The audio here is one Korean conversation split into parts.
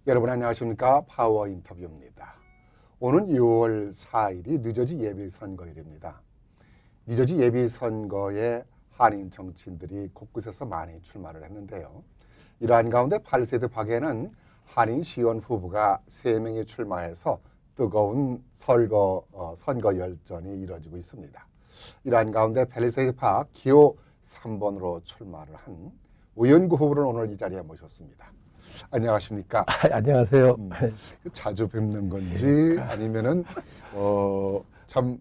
여러분 안녕하십니까? 파워 인터뷰입니다. 오는 6월 4일이 뉴저지 예비선거일입니다. 뉴저지 예비선거에 한인 정치인들이 곳곳에서 많이 출마를 했는데요. 이러한 가운데 팔리세이드 박에는 한인 시의원 후보가 3명이 출마해서 뜨거운 선거 열전이 이뤄지고 있습니다. 이러한 가운데 팔리세이드 박 기호 3번으로 출마를 한 우연구 후보를 오늘 이 자리에 모셨습니다. 안녕하십니까? 안녕하세요. 자주 뵙는 건지 아니면은 참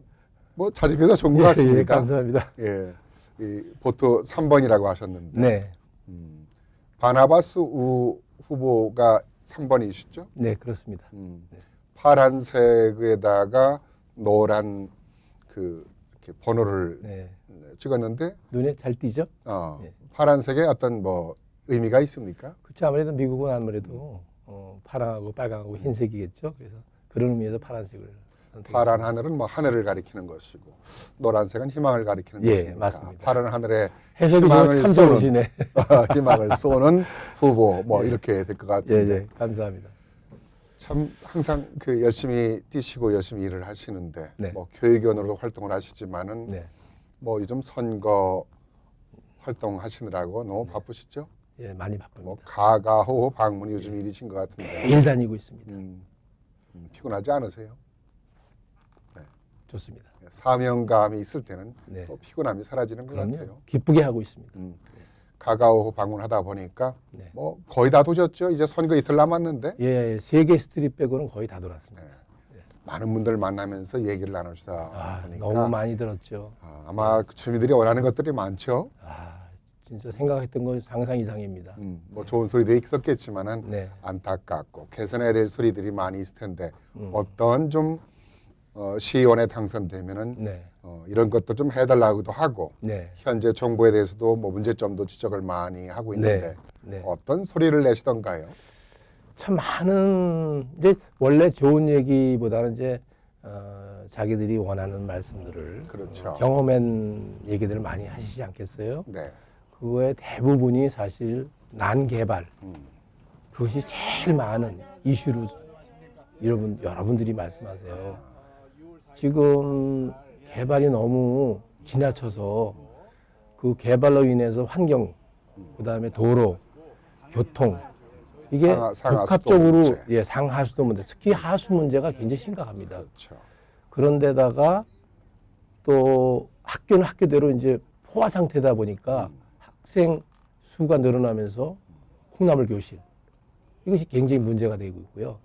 뭐 자주 뵈서 좋은 것 같습니다. 예, 감사합니다. 예, 이 보통 3번이라고 하셨는데, 네, 바나바스 우 후보가 3번이시죠? 네 그렇습니다. 파란색에다가 노란 그 이렇게 번호를 네, 찍었는데, 눈에 잘 띄죠? 네. 파란색에 어떤 뭐 의미가 있습니까? 그렇죠. 아무래도 미국은 아무래도 파랑하고 빨강하고 흰색이겠죠. 그래서 그런 의미에서 파란색을 선택했습니다. 파란 하늘은 뭐 하늘을 가리키는 것이고 노란색은 희망을 가리키는 예, 것이니까 맞습니다. 파란 하늘에 해석이 희망을 참 쏘는 좋으시네. 희망을 쏘는 후보 뭐 이렇게 될 것 예, 같은데 예, 감사합니다. 참 항상 그 열심히 뛰시고 열심히 일을 하시는데 네. 뭐 교육위원으로도 활동을 하시지만은 네, 뭐 요즘 선거 활동하시느라고 너무 바쁘시죠? 예, 많이 바쁩니다. 뭐 가가호호 방문이 요즘 일이신 것 같은데 매일 다니고 있습니다. 피곤하지 않으세요? 좋습니다. 사명감이 있을 때는 네. 또 피곤함이 사라지는 것 그럼요. 같아요. 기쁘게 하고 있습니다. 가가오호 방문하다 보니까 네. 뭐 거의 다 도셨죠. 이제 선거 이틀 남았는데 예, 세계 스트릿 빼고는 거의 다 돌았습니다. 많은 분들 만나면서 얘기를 나누시다 아, 보니까 너무 많이 들었죠. 아마 그 주민들이 원하는 것들이 많죠. 아, 진짜 생각했던 건 상상 이상입니다. 뭐 좋은 소리도 있었겠지만은 네. 안타깝고 개선해야 될 소리들이 많이 있을 텐데 어떤 좀 시의원에 당선되면은 네. 이런 것도 좀 해달라고도 하고 네. 현재 정부에 대해서도 뭐 문제점도 지적을 많이 하고 있는데 네. 어떤 소리를 내시던가요? 참 많은 이제 원래 좋은 얘기보다는 이제 자기들이 원하는 말씀들을 그렇죠. 경험한 얘기들을 많이 하시지 않겠어요? 네. 그거의 대부분이 사실 난개발 그것이 제일 많은 이슈로 여러분들이 말씀하세요. 지금 개발이 너무 지나쳐서 그 개발로 인해서 환경, 그다음에 도로, 교통 이게 상하수도 복합적으로 문제. 예, 상하수도 문제, 특히 하수 문제가 굉장히 심각합니다. 그렇죠. 그런데다가 또 학교는 학교대로 이제 포화 상태다 보니까 학생 수가 늘어나면서 콩나물 교실 이것이 굉장히 문제가 되고 있고요.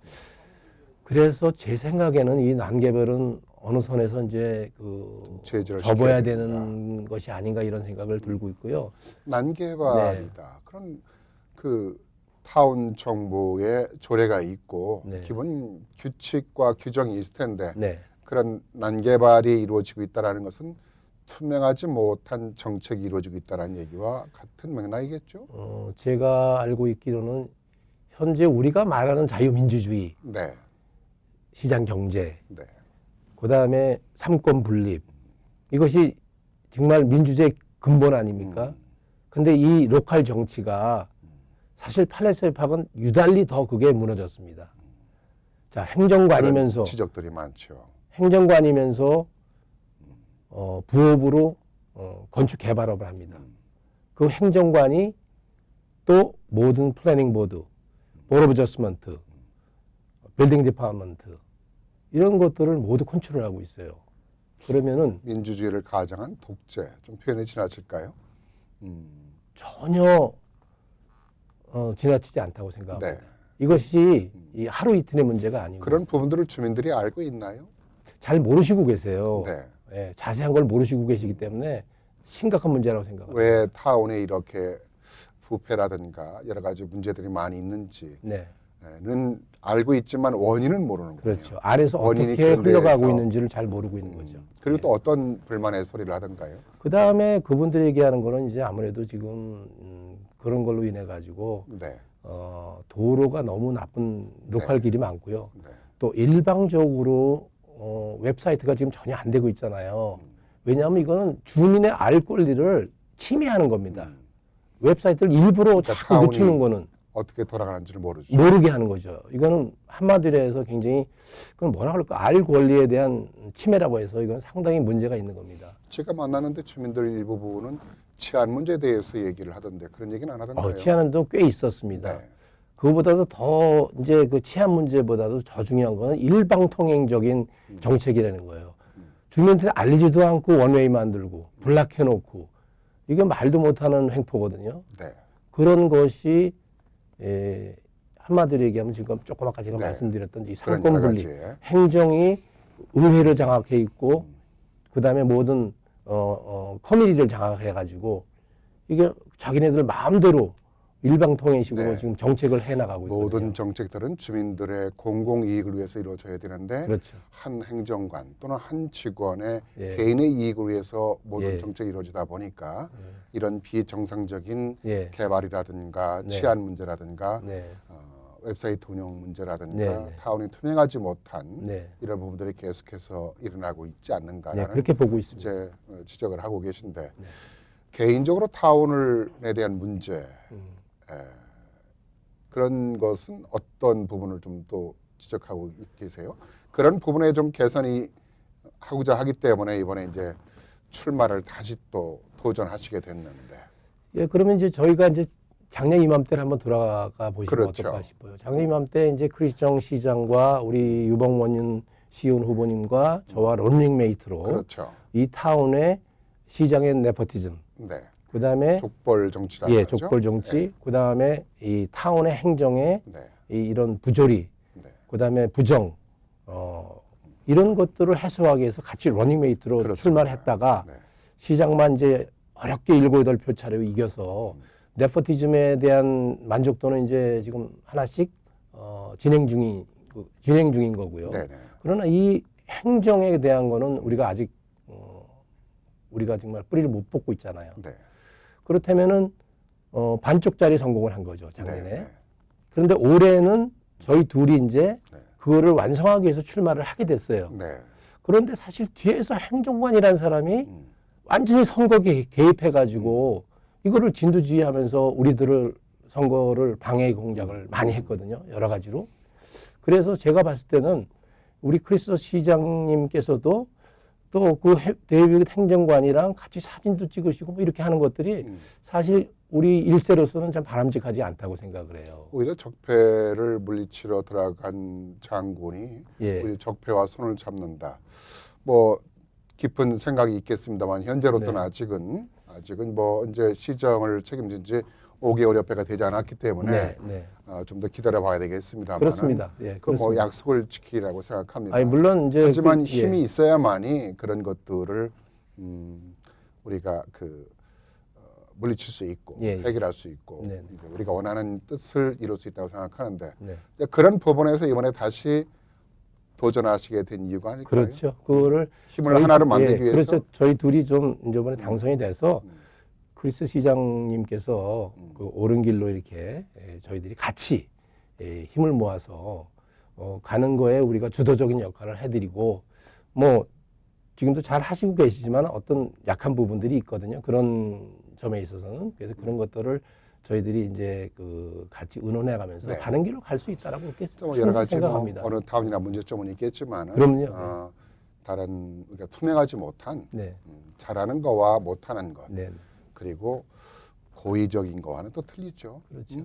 그래서 제 생각에는 이 난개발은 어느 선에서 이제 그 제재를 접어야 시켜야 되는 것이 아닌가 이런 생각을 들고 있고요. 난개발이다. 그런 그 타운 정부의 조례가 있고 네. 기본 규칙과 규정이 있을 텐데 네, 그런 난개발이 이루어지고 있다라는 것은 투명하지 못한 정책이 이루어지고 있다는 얘기와 같은 맥락이겠죠? 제가 알고 있기로는 현재 우리가 말하는 자유민주주의, 네, 시장 경제, 네, 그다음에 삼권 분립 이것이 정말 민주주의의 근본 아닙니까? 근데 이 로컬 정치가 사실 팔레스타인 파악은 유달리 더 그게 무너졌습니다. 자, 행정관이면서 그런 지적들이 많죠. 행정관이면서 부업으로 건축 개발업을 합니다. 그 행정관이 또 모든 플래닝 보드, 보드 오브 저스먼트, 빌딩 디파먼트 이런 것들을 모두 컨트롤하고 있어요. 그러면은 민주주의를 가장한 독재, 좀 표현이 지나칠까요? 전혀 지나치지 않다고 생각합니다. 네. 이것이 이 하루 이틀의 문제가 아니고 그런 부분들을 주민들이 알고 있나요? 잘 모르시고 계세요. 네. 예, 자세한 걸 모르시고 계시기 때문에 심각한 문제라고 생각합니다. 왜 타운에 이렇게 부패라든가 여러 가지 문제들이 많이 있는지는 네, 알고 있지만 원인은 모르는 거예요. 그렇죠. 안에서 원인이 어떻게 흘러가고 근대해서. 있는지를 잘 모르고 있는 거죠. 그리고 또 어떤 불만의 소리를 하던가요? 그 다음에 그분들이 얘기하는 거는 이제 아무래도 지금 그런 걸로 인해 가지고 네. 도로가 너무 나쁜 로컬 길이 많고요. 네. 또 일방적으로 웹사이트가 지금 전혀 안 되고 있잖아요. 왜냐하면 이거는 주민의 알 권리를 침해하는 겁니다. 웹사이트를 일부러 그러니까 자꾸 늦추는 거는 어떻게 돌아가는지를 모르죠. 모르게 하는 거죠. 이거는 한마디로 해서 굉장히 그건 뭐라 그럴까 알 권리에 대한 침해라고 해서 이건 상당히 문제가 있는 겁니다. 제가 만나는데 주민들 일부분은 치안 문제에 대해서 얘기를 하던데 그런 얘기는 안 하던가요? 치안도 꽤 있었습니다. 네. 그거보다도 더 이제 그 치안 문제보다도 더 중요한 거는 일방통행적인 정책이라는 거예요. 주민한테 알리지도 않고 원웨이 만들고 블락해놓고 이게 말도 못하는 횡포거든요. 네. 그런 것이 한마디로 얘기하면 지금 조금 아까 제가 네. 말씀드렸던 이 그런 상권 여러 분리, 가지의. 행정이 의회를 장악해 있고 그다음에 모든 커뮤니티를 장악해 가지고 이게 자기네들 마음대로 일방통행식으로 네. 지금 정책을 해 나가고 있거든요. 모든 정책들은 주민들의 공공 이익을 위해서 이루어져야 되는데 그렇죠. 한 행정관 또는 한 직원의 예. 개인의 이익을 위해서 모든 예. 정책이 이루어지다 보니까 이런 비정상적인 예. 개발이라든가 네. 치안 문제라든가 네. 웹사이트 운영 문제라든가 네, 네. 타운이 투명하지 못한 네. 이런 부분들이 계속해서 일어나고 있지 네, 않는가라는 그렇게 보고 있습니다. 이제 지적을 하고 계신데 개인적으로 타운에 대한 문제 그런 것은 어떤 부분을 좀 또 지적하고 계세요? 그런 부분에 좀 개선이 하고자 하기 때문에 이번에 이제 출마를 다시 또 도전하시게 됐는데. 예, 그러면 이제 저희가 이제 작년 이맘때를 한번 돌아가 보시면 그렇죠. 어떨까 싶어요. 작년 이맘때 이제 크리스정 시장과 우리 유봉원윤 시의원 후보님과 저와 런닝메이트로 그렇죠. 이 타운의 시장의 네포티즘, 네. 그다음에 족벌 정치라고 예, 하죠. 족벌 정치, 네. 그다음에 이 타운의 행정에 네. 이런 부조리, 네. 그다음에 부정, 이런 것들을 해소하기 위해서 같이 런닝메이트로 그렇습니다. 출마를 했다가 네. 시장만 이제 어렵게 7, 8표 차례로 이겨서 네포티즘에 대한 만족도는 이제 지금 하나씩 진행 중인 거고요. 네. 네. 그러나 이 행정에 대한 거는 우리가 아직 우리가 정말 뿌리를 못 뽑고 있잖아요. 네. 그렇다면은 반쪽짜리 성공을 한 거죠, 작년에. 네. 그런데 올해는 저희 둘이 이제 네. 그거를 완성하기 위해서 출마를 하게 됐어요. 네. 그런데 사실 뒤에서 행정관이라는 사람이 완전히 선거에 개입해가지고 이거를 진두지휘하면서 우리들을 선거를 방해 공작을 많이 했거든요. 여러 가지로. 그래서 제가 봤을 때는 우리 크리스 시장님께서도 또 그 데이비드 행정관이랑 같이 사진도 찍으시고 뭐 이렇게 하는 것들이 사실 우리 일세로서는 참 바람직하지 않다고 생각을 해요. 오히려 적폐를 물리치러 들어간 장군이 예. 우리 적폐와 손을 잡는다. 뭐 깊은 생각이 있겠습니다만 현재로서는 네. 아직은 뭐 이제 시정을 책임진 지 5개월 여패가 되지 않았기 때문에 네. 좀 더 기다려봐야 되겠습니다만 그렇습니다. 예, 그 뭐 그렇습니다. 약속을 지키라고 생각합니다. 아니 물론 이제 하지만 그, 힘이 있어야만이 그런 것들을 우리가 물리칠 수 있고 예. 해결할 수 있고 네. 이제 우리가 원하는 뜻을 이룰 수 있다고 생각하는데 네. 이제 그런 부분에서 이번에 다시 도전하시게 된 이유가 아닐까요? 그렇죠. 그거를 힘을 저희 하나로 두- 만들기 위해서 그렇죠. 저희 둘이 좀 이번에 당선이 돼서 크리스 시장님께서 그 옳은 길로 이렇게 저희들이 같이 힘을 모아서 가는 거에 우리가 주도적인 역할을 해드리고 뭐 지금도 잘 하시고 계시지만 어떤 약한 부분들이 있거든요. 그런 점에 있어서는 그래서 그런 것들을 저희들이 이제 그 같이 의논해가면서 네. 가는 길로 갈 수 있다라고 그렇게 좀 여러 가지 뭐 생각합니다. 어느 타운이나 문제점은 있겠지만 그럼요. 다른 우리가 투명하지 못한 네, 잘하는 거와 못하는 것 네, 그리고 고의적인 거와는 또 틀리죠. 그렇죠.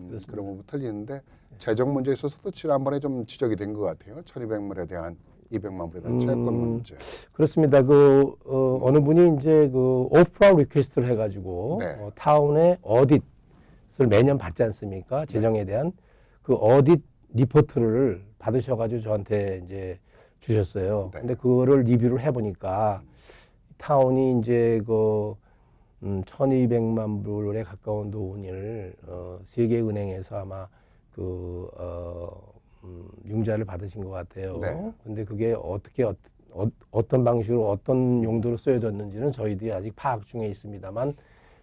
그렇습니다. 그런 부분 틀리는데 재정 문제에 있어서도 지난번에 좀 지적이 된 것 같아요. 1,200물에 대한 200만 불에 대한 채권 문제. 그렇습니다. 어느 분이 이제 그 오프라 리퀘스트를 해가지고 네. 타운의 어딧을 매년 받지 않습니까? 재정에 대한 그 어딧 리포트를 받으셔가지고 저한테 이제 주셨어요. 네. 근데 그거를 리뷰를 해보니까 타운이 이제 1,200만 불에 가까운 돈을 세계은행에서 아마 융자를 받으신 것 같아요. 네. 근데 그게 어떻게 어떤 방식으로 어떤 용도로 쓰여졌는지는 저희들이 아직 파악 중에 있습니다만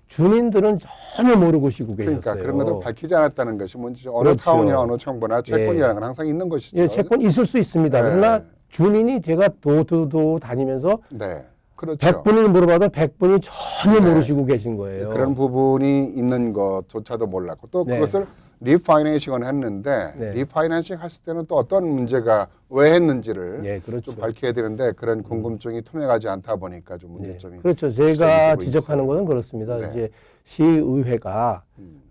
주민들은 전혀 모르고 쉬고 계셨어요. 그러니까 그런 것들 밝히지 않았다는 것이 문제죠. 어느 그렇죠. 타운이나 어느 정부나 채권이라는 건 항상 있는 것이죠. 예, 채권 있을 수 있습니다. 네. 그러나 주민이 제가 도도도 다니면서 네, 그렇죠. 100분을 물어봐도 100분이 전혀 네. 모르시고 계신 거예요. 그런 부분이 있는 것조차도 몰랐고 또 네. 그것을 리파이낸싱을 했는데 네. 리파이낸싱 했을 때는 또 어떤 문제가 왜 했는지를 예, 그렇죠. 좀 밝혀야 되는데 그런 궁금증이 투명하지 않다 보니까 좀 문제점이 네. 그렇죠. 제가 시작이 되고 지적하는 있어요. 것은 그렇습니다. 네. 이제 시의회가 음.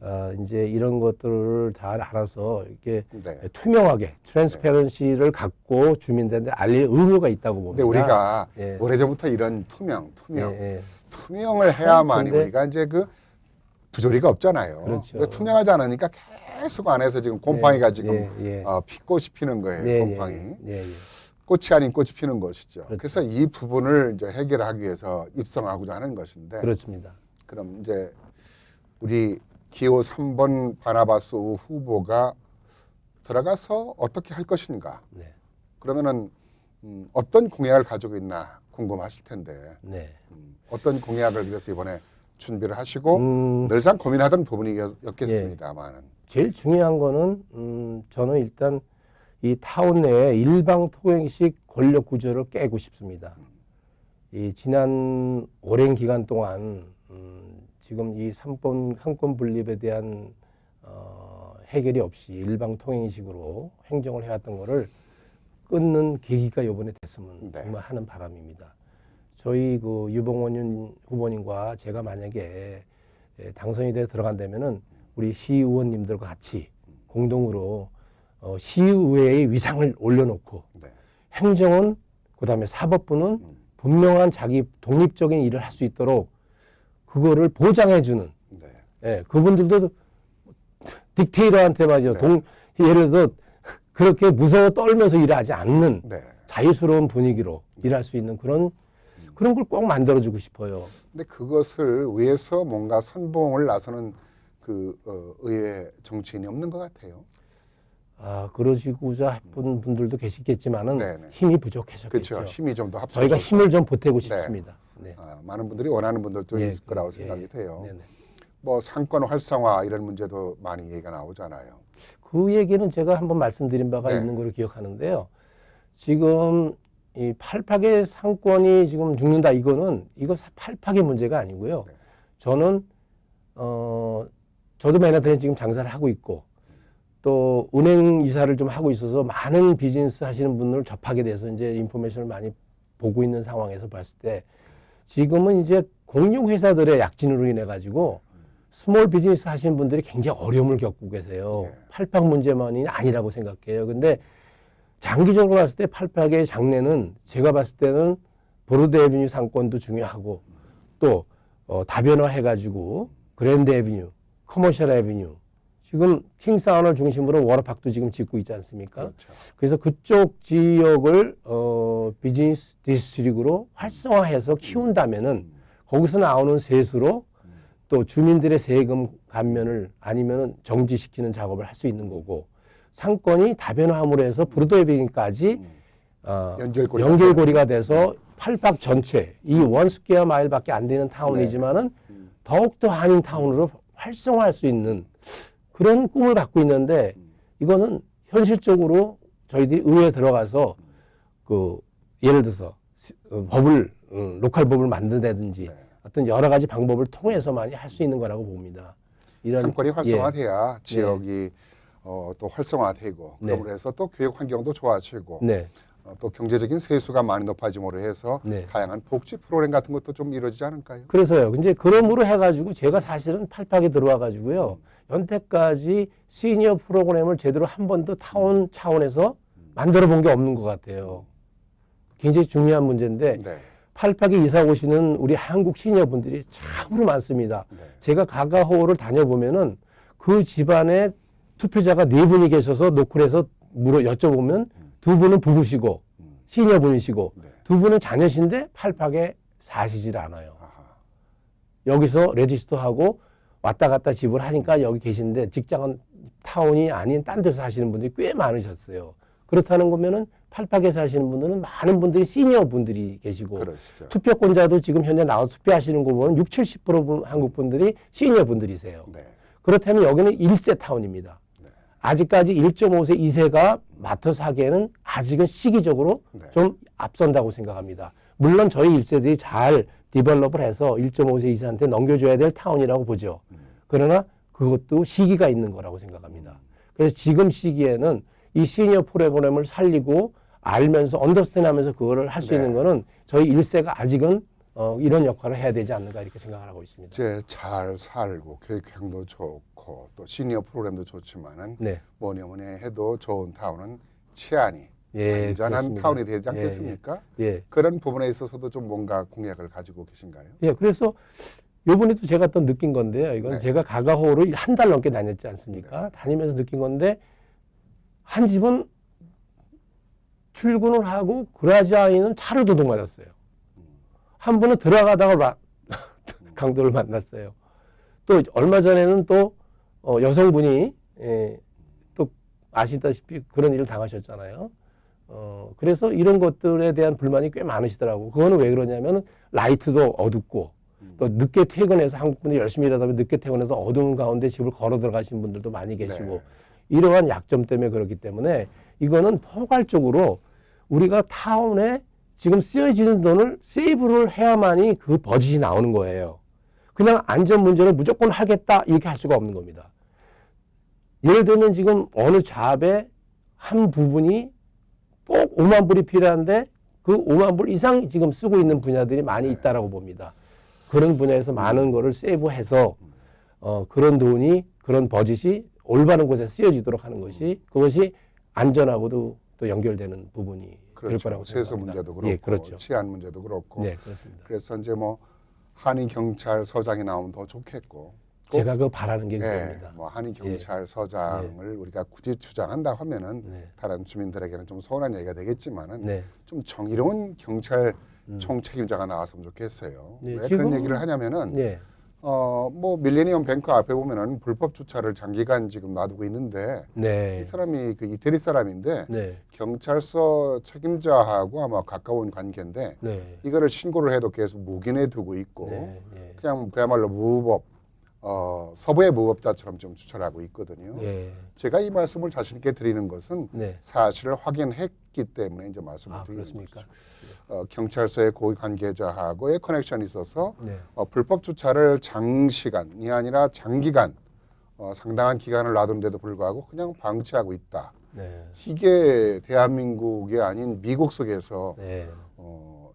이제 이런 것들을 잘 알아서 이렇게 네. 투명하게 트랜스페런시를 갖고 주민들한테 알릴 의무가 있다고 봅니다. 근데 우리가 예. 오래전부터 이런 투명 예, 예. 투명을 해야만이 근데- 우리가 이제 그 부조리가 없잖아요. 그렇죠. 근데 투명하지 않으니까 계속 안에서 지금 곰팡이가 지금 예, 예. 피꽃이 피는 거예요. 예, 곰팡이. 예, 예. 꽃이 아닌 꽃이 피는 것이죠. 그렇죠. 그래서 이 부분을 이제 해결하기 위해서 입성하고자 하는 것인데 그렇습니다. 그럼 이제 우리 기호 3번 바나바스 후보가 들어가서 어떻게 할 것인가? 네. 그러면은 어떤 공약을 가지고 있나 궁금하실 텐데 네. 어떤 공약을 그래서 이번에 준비를 하시고 음, 늘상 고민하던 부분이었겠습니다만은 제일 중요한 거는 저는 일단 이 타운 내에 일방 통행식 권력 구조를 깨고 싶습니다. 이 지난 오랜 기간 동안 지금 이 상권 분립에 대한 해결이 없이 일방 통행식으로 행정을 해왔던 거를 끊는 계기가 이번에 됐으면 네. 정말 하는 바람입니다. 저희 그 유봉원 후보님과 제가 만약에 당선이 돼 들어간다면은 우리 시의원님들과 같이 공동으로 시의회의 위상을 올려놓고 네. 행정은 그다음에 사법부는 분명한 자기 독립적인 일을 할 수 있도록 그거를 보장해주는 네. 예, 그분들도 딕테이터한테 말이죠. 네. 예를 들어 그렇게 무서워 떨면서 일하지 않는 네. 자유스러운 분위기로 일할 수 있는 그런 걸 꼭 만들어주고 싶어요. 근데 그것을 위해서 뭔가 선봉을 나서는 그 의회 정치인이 없는 것 같아요. 그러시고자 한 분들도 계시겠지만은 네네. 힘이 부족하셨겠죠. 그렇죠. 힘이 좀 더 합쳐. 저희가 힘을 좀 보태고 싶습니다. 네. 많은 분들이 원하는 분들도 예, 있을 거라고 예, 생각이 돼요. 네네. 뭐 상권 활성화 이런 문제도 많이 얘기가 나오잖아요. 그 얘기는 제가 한번 말씀드린 바가 네. 있는 걸로 기억하는데요. 지금 이 팔팍의 상권이 지금 죽는다 이거 팔팍의 문제가 아니고요. 네. 저는 저도 맨하탄에 지금 장사를 하고 있고 또 은행 이사를 좀 하고 있어서 많은 비즈니스 하시는 분들을 접하게 돼서 이제 인포메이션을 많이 보고 있는 상황에서 봤을 때 지금은 이제 공용 회사들의 약진으로 인해 가지고 스몰 비즈니스 하시는 분들이 굉장히 어려움을 겪고 계세요. 네. 팔팍 문제만이 아니라고 생각해요. 근데 장기적으로 봤을 때 팔팍의 장래는 제가 봤을 때는 브로드 에비뉴 상권도 중요하고 또 다변화 해가지고 그랜드 에비뉴, 커머셜 에비뉴 지금 킹사운을 중심으로 워터파크도 지금 짓고 있지 않습니까? 그렇죠. 그래서 그쪽 지역을 비즈니스 디스트릭으로 활성화해서 키운다면은 거기서 나오는 세수로 또 주민들의 세금 감면을 아니면은 정지시키는 작업을 할 수 있는 거고 상권이 다변화함으로 해서 브로드웨이까지 연결고리가 돼서 팔박 전체 이 원스퀘어 마일밖에 안 되는 타운이지만은 더욱더 한인 타운으로 활성화할 수 있는 그런 꿈을 갖고 있는데 이거는 현실적으로 저희들이 의회에 들어가서 그 예를 들어서 법을 로컬 법을 만든다든지 네. 어떤 여러 가지 방법을 통해서만이 할 수 있는 거라고 봅니다. 이런 상권이 활성화돼야 예. 지역이 또 활성화되고 네. 그러므로 해서 또 교육 환경도 좋아지고 네, 또 경제적인 세수가 많이 높아짐으로 해서 네. 다양한 복지 프로그램 같은 것도 좀 이루어지지 않을까요? 그래서요. 이제 그러므로 해가지고 제가 사실은 팔팍에 들어와가지고요. 연태까지 시니어 프로그램을 제대로 한 번도 타운 차원에서 만들어 본 게 없는 것 같아요. 굉장히 중요한 문제인데 네. 팔팍에 이사 오시는 우리 한국 시니어 분들이 참으로 많습니다. 네. 제가 가가호를 다녀보면은 그 집안에 투표자가 4분이 계셔서 노크에서 여쭤보면 2분은 부부시고 시니어 분이시고 네. 2분은 자녀신데 팔팍에 사시질 않아요. 아하. 여기서 레지스터하고 왔다 갔다 집을 하니까 여기 계신데 직장은 타운이 아닌 딴 데서 사시는 분들이 꽤 많으셨어요. 그렇다는 거면은 팔팍에 사시는 분들은 많은 분들이 시니어 분들이 계시고 그러시죠. 투표권자도 지금 현재 나와서 투표하시는 거 보면 60, 70% 한국 분들이 시니어 분들이세요. 네. 그렇다면 여기는 1세 타운입니다. 네. 아직까지 1.5세, 2세가 맡아서 하기에는 아직은 시기적으로 네. 좀 앞선다고 생각합니다. 물론 저희 1세들이 잘 디벨롭을 해서 1.5세 이상한테 넘겨줘야 될 타운이라고 보죠. 그러나 그것도 시기가 있는 거라고 생각합니다. 그래서 지금 시기에는 이 시니어 프로그램을 살리고 알면서 언더스탠하면서 그거를 할 수 네. 있는 거는 저희 일세가 아직은 이런 역할을 해야 되지 않는가 이렇게 생각을 하고 있습니다. 이제 잘 살고 교육행도 좋고 또 시니어 프로그램도 좋지만은 네. 뭐니 해도 좋은 타운은 치안이 예, 안전한 그렇습니다. 타운이 되지 예, 않겠습니까? 예. 그런 부분에 있어서도 좀 뭔가 공약을 가지고 계신가요? 예, 그래서 요번에도 제가 또 느낀 건데요. 이건 네. 제가 가가호를 한 달 넘게 다녔지 않습니까? 다니면서 느낀 건데 한 집은 출근을 하고 그러지 않은 차를 도둑맞았어요. 한 분은 들어가다가 강도를 만났어요. 또 얼마 전에는 또 여성분이 또 아시다시피 그런 일을 당하셨잖아요. 그래서 이런 것들에 대한 불만이 꽤 많으시더라고. 그거는 왜 그러냐면 라이트도 어둡고 또 늦게 퇴근해서 한국 분들이 열심히 일하다 보면 늦게 퇴근해서 어두운 가운데 집을 걸어 들어가신 분들도 많이 계시고 네. 이러한 약점 때문에 그렇기 때문에 이거는 포괄적으로 우리가 타운에 지금 쓰여지는 돈을 세이브를 해야만이 그 버짓이 나오는 거예요. 그냥 안전 문제는 무조건 하겠다 이렇게 할 수가 없는 겁니다. 예를 들면 지금 어느 잡의 한 부분이 꼭 5만 불이 필요한데 그 5만 불 이상 지금 쓰고 있는 분야들이 많이 있다라고 봅니다. 그런 분야에서 많은 거를 세이브해서 그런 돈이 그런 버짓이 올바른 곳에 쓰여지도록 하는 것이 그것이 안전하고도 또 연결되는 부분이 될 그렇죠. 거라고 세수 생각합니다. 문제도 그렇고 예, 그렇죠. 치안 문제도 그렇고 네, 그렇습니다. 그래서 이제 뭐 한인 경찰서장이 나오면 더 좋겠고 제가 그 바라는 게 예, 그겁니다. 뭐 한인 경찰서장을 우리가 굳이 주장한다 하면은 네. 다른 주민들에게는 좀 서운한 얘기가 되겠지만은 네. 좀 정의로운 경찰 총책임자가 나왔으면 좋겠어요. 네, 왜 지금- 그런 얘기를 하냐면은 네. 뭐 밀레니엄 뱅크 앞에 보면은 불법 주차를 장기간 지금 놔두고 있는데 네. 이 사람이 그 이태리 사람인데 네. 경찰서 책임자하고 아마 가까운 관계인데 네. 이거를 신고를 해도 계속 묵인해 두고 있고 네. 네. 그냥 그야말로 무법 서부의 무법자처럼 좀 주차를 하고 있거든요. 네. 제가 이 말씀을 자신 있게 드리는 것은 네. 사실을 확인했기 때문에 이제 말씀을 아, 드리는 그렇습니까? 거죠. 경찰서의 고위 관계자하고의 커넥션이 있어서 네. 불법 주차를 장시간이 아니라 장기간 상당한 기간을 놔둔데도 불구하고 그냥 방치하고 있다. 네. 이게 대한민국이 아닌 미국 속에서 네.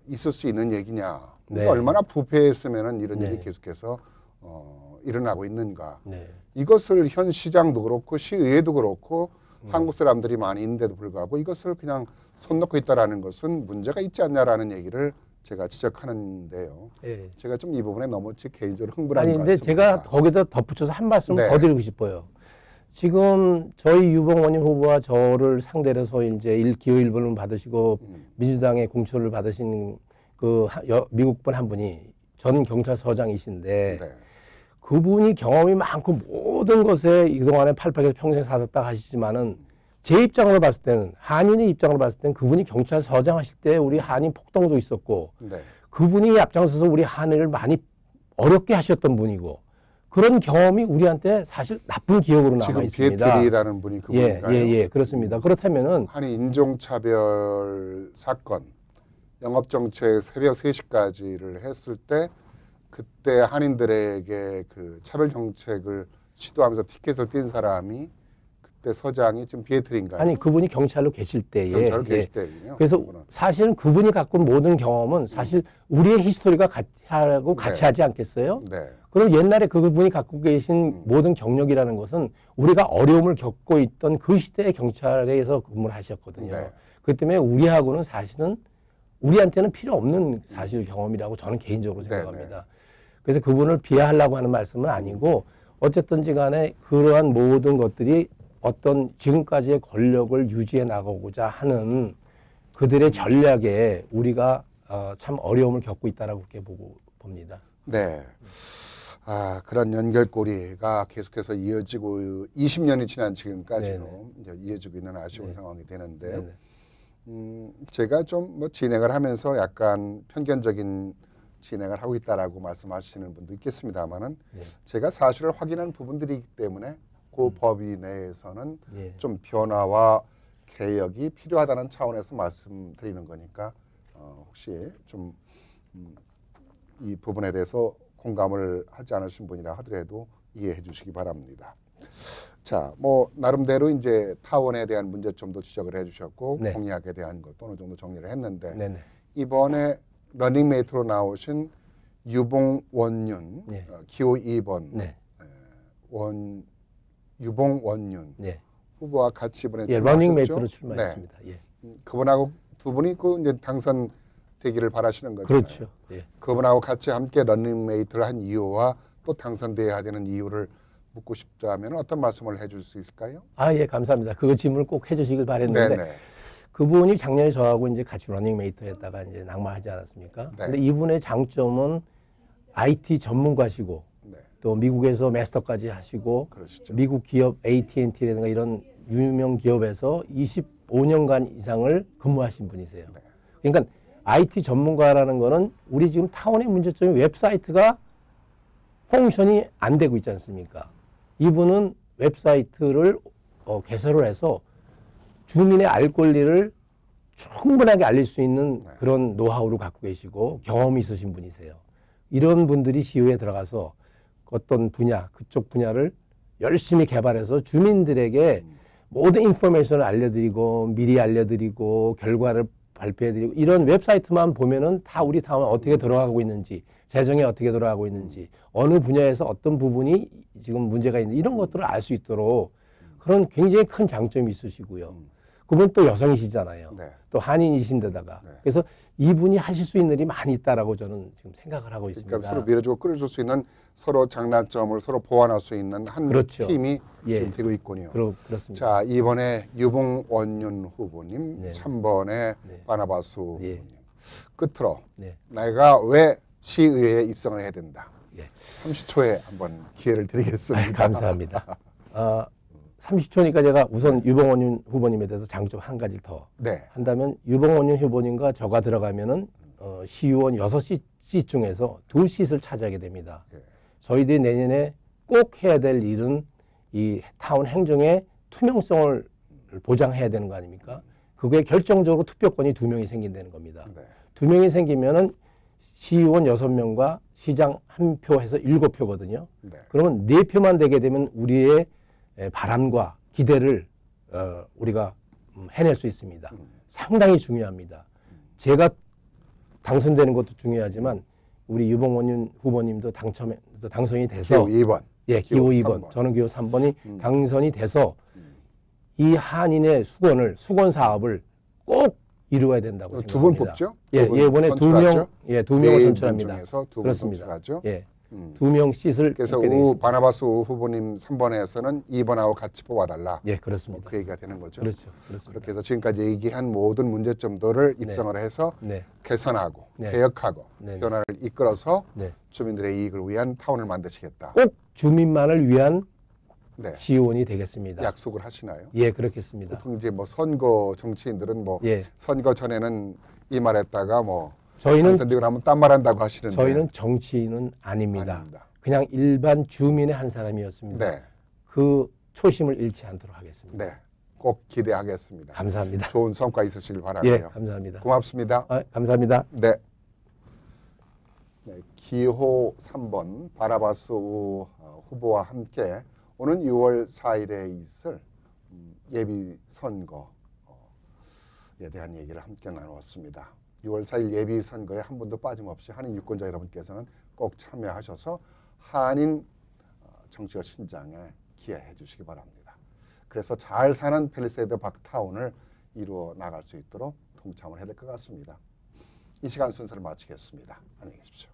있을 수 있는 얘기냐? 네. 얼마나 부패했으면은 이런 네. 일이 계속해서 일어나고 있는가? 네. 이것을 현 시장도 그렇고 시의회도 그렇고 한국 사람들이 많이 있는데도 불구하고 이것을 그냥 손 놓고 있다라는 것은 문제가 있지 않냐라는 얘기를 제가 지적하는데요. 네. 제가 좀 이 부분에 너무 제 개인적으로 흥분한 아니 것 근데 같습니다. 제가 거기다 덧붙여서 한 말씀 네. 더 드리고 싶어요. 지금 저희 유봉원님 후보와 저를 상대로 해서 이제 기호 1번을 받으시고 민주당의 공천을 받으신 그 미국분 한 분이 전 경찰서장이신데 네. 그분이 경험이 많고 모든 것에 그동안에 팔팔해서 평생 살았다 하시지만은 제 입장으로 봤을 때는 한인의 입장으로 봤을 때는 그분이 경찰서장 하실 때 우리 한인 폭동도 있었고 네. 그분이 앞장서서 우리 한인을 많이 어렵게 하셨던 분이고 그런 경험이 우리한테 사실 나쁜 기억으로 남아 지금 있습니다. 비에트리라는 분이 예, 그분인가요? 예, 예, 그렇습니다. 그렇다면은 한인 인종차별 사건, 영업정책 새벽 3시까지를 했을 때 그때 한인들에게 그 차별 정책을 시도하면서 티켓을 띈 사람이 그때 서장이 지금 비에트리인가요? 아니 그분이 경찰로 계실 때에 경찰로 예. 계실 때군요. 그래서 그분은. 사실은 그분이 갖고 온 모든 경험은 사실 우리의 히스토리가 같이 하고 같이 네. 하지 않겠어요? 네. 그럼 옛날에 그분이 갖고 계신 모든 경력이라는 것은 우리가 어려움을 겪고 있던 그 시대의 경찰에서 근무를 하셨거든요. 네. 그렇기 때문에 우리하고는 사실은 우리한테는 필요 없는 사실 경험이라고 저는 개인적으로 네, 생각합니다. 그래서 그분을 비하하려고 하는 말씀은 아니고 어쨌든지 간에 그러한 모든 것들이 어떤 지금까지의 권력을 유지해 나가고자 하는 그들의 전략에 우리가 참 어려움을 겪고 있다라고 그렇게 보고 봅니다. 네. 그런 연결고리가 계속해서 이어지고 20년이 지난 지금까지도 이제 이어지고 있는 아쉬운 네. 상황이 되는데 네네. 제가 좀 뭐 진행을 하면서 약간 편견적인 진행을 하고 있다라고 말씀하시는 분도 있겠습니다만은 네. 제가 사실을 확인한 부분들이기 때문에 그 법위 내에서는 예. 좀 변화와 개혁이 필요하다는 차원에서 말씀드리는 거니까 혹시 좀 이 부분에 대해서 공감을 하지 않으신 분이라 하더라도 이해해 주시기 바랍니다. 자, 뭐 나름대로 이제 타원에 대한 문제점도 지적을 해주셨고 네. 공약에 대한 것도 어느 정도 정리를 했는데 네네. 이번에 러닝메이트로 나오신 유봉원윤 네. 기호 2번 네. 유봉원윤 네. 후보와 같이 이번에 예, 출마하셨죠? 러닝메이트로 출마했습니다. 예. 그분하고 두 분이 그 이제 당선되기를 바라시는 거죠. 그렇죠. 예. 그분하고 같이 함께 러닝메이트를 한 이유와 또 당선돼야 되는 이유를 묻고 싶다면 어떤 말씀을 해줄 수 있을까요? 아, 예, 감사합니다. 그 질문을 꼭 해주시길 바랬는데 네네. 그분이 작년에 저하고 이제 같이 러닝메이트 했다가 이제 낙마하지 않았습니까? 네. 근데 이분의 장점은 IT 전문가시고 네, 또 미국에서 마스터까지 하시고 그러시죠. 미국 기업 AT&T라든가 이런 유명 기업에서 25년간 이상을 근무하신 분이세요. 네. 그러니까 IT 전문가라는 거는 우리 지금 타운의 문제점이 웹사이트가 펑션이 안 되고 있지 않습니까? 이분은 웹사이트를 개설을 해서 주민의 알 권리를 충분하게 알릴 수 있는 네. 그런 노하우를 갖고 계시고 경험이 있으신 분이세요. 이런 분들이 시의에 들어가서 어떤 분야, 그쪽 분야를 열심히 개발해서 주민들에게 모든 인포메이션을 알려드리고 미리 알려드리고 결과를 발표해드리고 이런 웹사이트만 보면은 다 우리 타운 어떻게 돌아가고 있는지 재정이 어떻게 돌아가고 있는지 어느 분야에서 어떤 부분이 지금 문제가 있는지 이런 것들을 알 수 있도록 그런 굉장히 큰 장점이 있으시고요. 그분 또 여성이시잖아요. 네. 또 한인이신데다가 네. 그래서 이분이 하실 수 있는 일이 많이 있다라고 저는 지금 생각을 하고 있습니다. 그러니까 서로 밀어주고 끌어줄 수 있는 서로 장단점을 서로 보완할 수 있는 한 그렇죠. 팀이 예. 지금 되고 있군요. 그렇습니다. 자, 이번에 유봉원윤 후보님, 네. 3번에 네. 바나바스 예. 후보님. 끝으로 네. 내가 왜 시의회에 입성을 해야 된다. 예. 30초에 한번 기회를 드리겠습니다. 감사합니다. 30초니까 제가 우선 유봉원윤 후보님에 대해서 장점 한 가지 더 네. 한다면 유봉원윤 후보님과 저가 들어가면은 시의원 6시 중에서 2시를 차지하게 됩니다. 예. 저희들이 내년에 꼭 해야 될 일은 이 타운 행정의 투명성을 보장해야 되는 거 아닙니까? 그게 결정적으로 투표권이 2명이 생긴다는 겁니다. 네. 2명이 생기면은 시의원 6명과 시장 1표 해서 7표거든요. 네. 그러면 4표만 되게 되면 우리의 바람과 기대를 우리가 해낼 수 있습니다. 상당히 중요합니다. 제가 당선되는 것도 중요하지만 우리 유봉원윤 후보님도 당선이 돼서 기호 2번. 예, 기호 기호 2번, 3번. 저는 기호 3번이 당선이 돼서 이 한인의 수건 사업을 꼭 이루어야 된다고 두 분 생각합니다. 뽑죠? 예, 두 분 이번에 선출하죠? 2명을 네 선출합니다. 분 중에서 두 분 그렇습니다. 선출하죠? 예, 2명 씩을 그래서 뽑게 되겠습니다. 바나바스 후보님 3번에서는 2번하고 같이 뽑아달라. 예, 그렇습니다. 그 얘기가 되는 거죠. 그렇죠, 그렇습니다. 그렇게 해서 지금까지 얘기한 모든 문제점들을 입성을 해서 네, 개선하고 네. 개혁하고 네. 변화를 이끌어서 네. 주민들의 이익을 위한 타운을 만드시겠다. 꼭 주민만을 위한 네. 시의원이 되겠습니다. 약속을 하시나요? 예, 그렇겠습니다. 보통 이제 뭐 선거 정치인들은 뭐 예, 선거 전에는 이 말했다가 뭐 저희는 당선되고 나면 딴 말한다고 하시는데 저희는 정치인은 아닙니다. 아닙니다. 그냥 일반 주민의 한 사람이었습니다. 네, 그 초심을 잃지 않도록 하겠습니다. 네, 꼭 기대하겠습니다. 감사합니다. 좋은 성과 있으시길 예, 바라고요. 감사합니다. 고맙습니다. 감사합니다. 네. 네, 기호 3번 바라바스 후보와 함께 오는 6월 4일에 있을 예비 선거에 대한 얘기를 함께 나누었습니다. 6월 4일 예비 선거에 한 분도 빠짐없이 한인 유권자 여러분께서는 꼭 참여하셔서 한인 정치적 신장에 기여해 주시기 바랍니다. 그래서 잘 사는 팰리세이드 박타운을 이루어 나갈 수 있도록 동참을 해야 될 것 같습니다. 이 시간 순서를 마치겠습니다. 안녕히 계십시오.